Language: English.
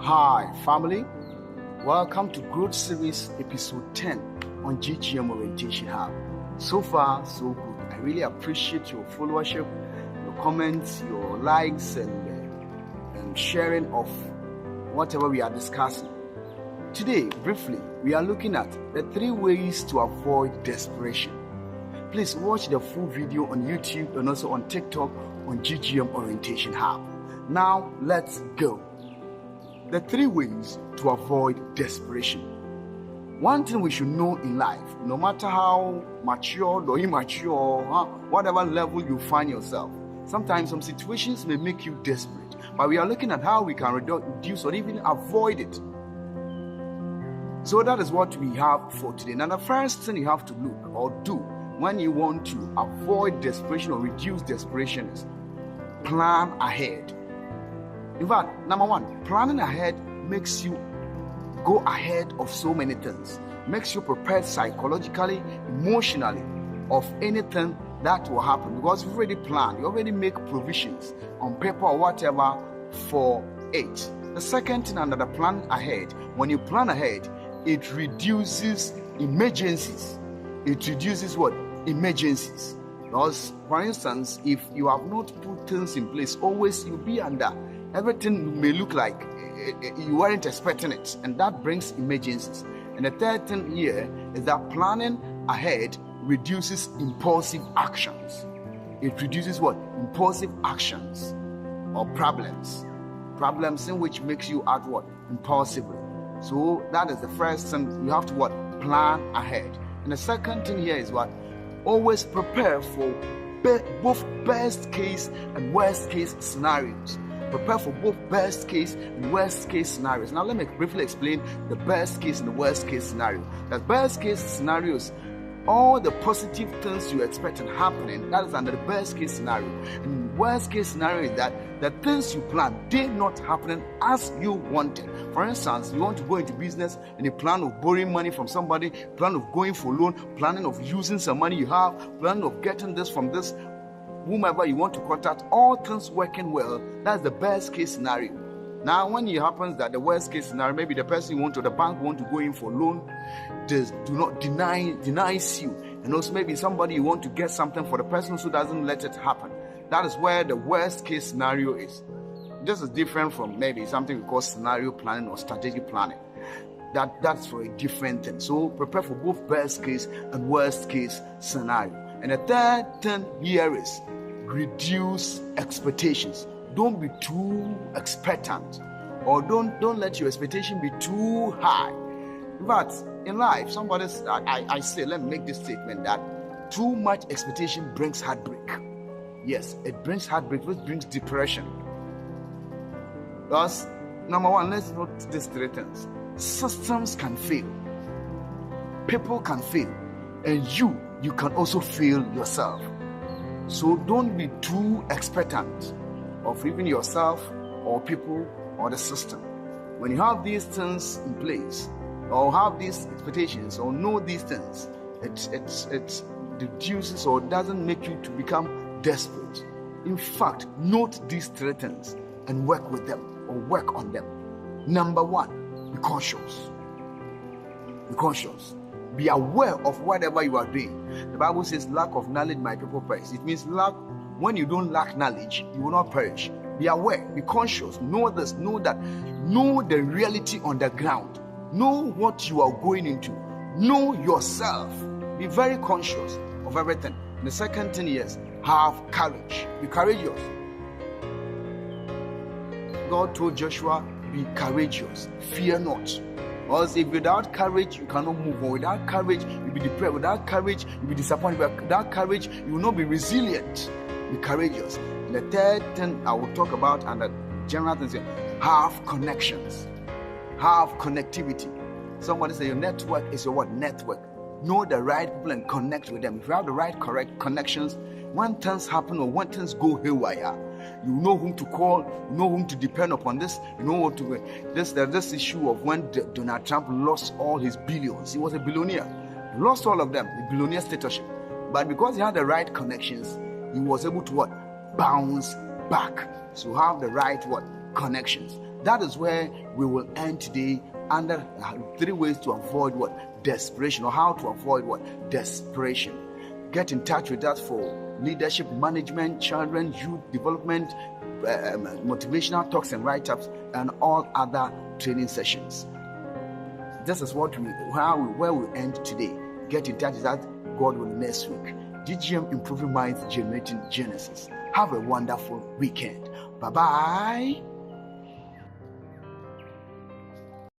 Hi, family. Welcome to Growth Series Episode 10 on GGM Orientation Hub. So far, so good. I really appreciate your followership, your comments, your likes, and sharing of whatever we are discussing. Today, briefly, we are looking at the 3 ways to avoid desperation. Please watch the full video on YouTube and also on TikTok on GGM Orientation Hub. Now, let's go. The 3 ways to avoid desperation. One thing we should know in life, no matter how matured or immature, whatever level you find yourself, sometimes some situations may make you desperate, but we are looking at how we can reduce or even avoid it. So that is what we have for today. Now, the first thing you have to look or do when you want to avoid desperation or reduce desperation is plan ahead. In fact, number 1, planning ahead makes you go ahead of so many things, makes you prepared psychologically, emotionally of anything that will happen, because you've already planned, you already make provisions on paper or whatever for it. The second thing under the plan ahead, when you plan ahead, it reduces emergencies. It reduces what? Emergencies. Because, for instance, if you have not put things in place, always you'll be under. Everything may look like you weren't expecting it, and that brings emergencies. And the third thing here is that planning ahead reduces impulsive actions. It reduces what? Impulsive actions or problems. Problems in which makes you act what? Impulsively. So that is the first thing you have to what? Plan ahead. And the second thing here is what? Always prepare for both best case and worst case scenarios. Prepare for both best case and worst case scenarios. Now let me briefly explain the best case and the worst case scenario. The best case scenarios, all the positive things you expect happening, that is under the best case scenario. And worst case scenario is that the things you plan, they're not happening as you wanted. For instance, you want to go into business and you plan of borrowing money from somebody, plan of going for loan, planning of using some money you have, planning of getting this from this whomever you want to contact, all things working well. That's the best case scenario. Now, when it happens that the worst case scenario, maybe the person you want to, the bank want to go in for loan, do not denies you, and also maybe somebody you want to get something for the person who doesn't let it happen. That is where the worst case scenario is. This is different from maybe something we call scenario planning or strategic planning. That's for a different thing. So prepare for both best case and worst case scenario. And the third thing here is reduce expectations. Don't be too expectant, or don't let your expectation be too high. But in life, I say, let me make this statement, that too much expectation brings heartbreak. Yes, it brings heartbreak, which brings depression. Because, number 1, let's note these 3 things. Systems can fail. People can fail. And you can also fail yourself. So don't be too expectant of even yourself or people or the system. When you have these things in place, or have these expectations, or know these things, it reduces or doesn't make you to become desperate. In fact, note these 3 things and work with them or work on them. Number 1, be cautious. Be cautious. Be aware of whatever you are doing. The Bible says, lack of knowledge, my people perish. It means when you don't lack knowledge, you will not perish. Be aware, be conscious, know this, know that, know the reality on the ground, know what you are going into, know yourself. Be very conscious of everything. And the second thing is, have courage. Be courageous. God told Joshua, be courageous, fear not. Because if without courage, you cannot move on. Without courage, you'll be depressed. Without courage, you'll be disappointed. Without courage, you will not be resilient. Be courageous. And the third thing I will talk about, and the general thing is, have connections. Have connectivity. Somebody say your network is your what? Network. Know the right people and connect with them. If you have the right correct connections, when things happen or when things go haywire, you know whom to call, you know whom to depend upon. This, you know what to do. This issue of when Donald Trump lost all his billions. He was a billionaire. He lost all of them, the billionaire status. But because he had the right connections, he was able to what? Bounce back. So have the right what? Connections. That is where we will end today, under 3 ways to avoid what? Desperation, or how to avoid what? Desperation. Get in touch with us for leadership, management, children, youth development, motivational talks and write-ups, and all other training sessions. This is where we end today. Get in touch with us, God will, next week. GGM, Improving Minds, Generating Genesis. Have a wonderful weekend. Bye-bye.